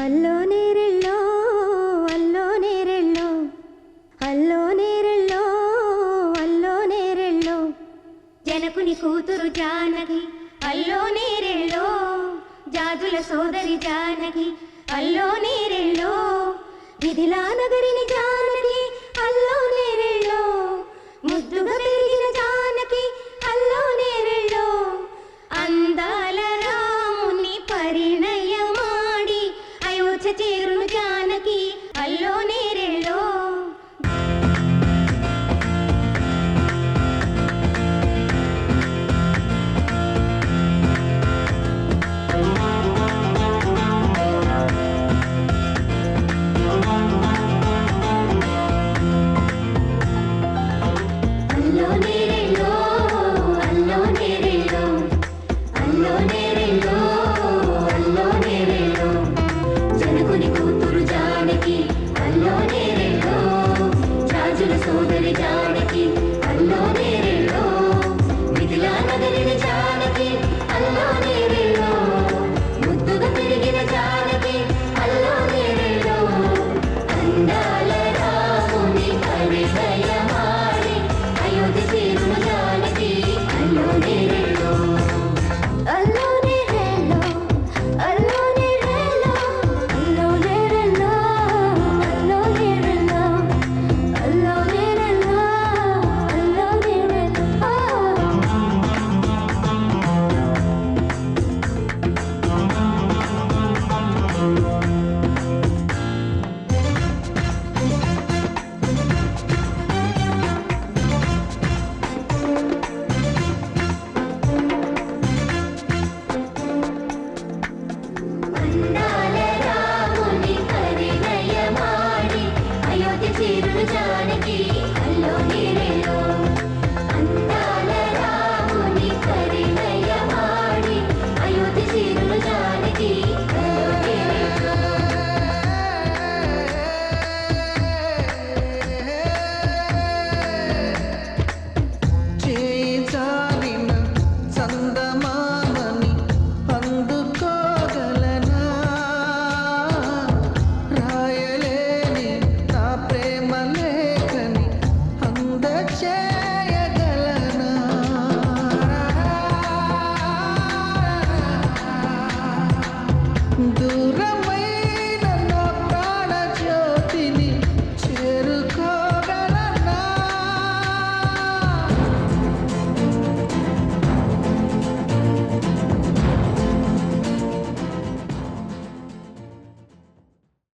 అల్లో నేరెళ్ళో అల్లో నేరెళ్ళో అల్లో నేరెళ్ళో అల్లో నేరెళ్ళో జనకుని కూతురు జానకి అల్లో నేరెళ్ళో జాదుల సోదరి జానకి అల్లో నేరెళ్ళో మిథిలా నగరిని జానకి అల్లో నేరెళ్ళో ముద్దుగా పెరిగిన జానకి అల్లో నేరెళ్ళో అందాల రాముని పరిణయమాడి అయోధ్య చేరు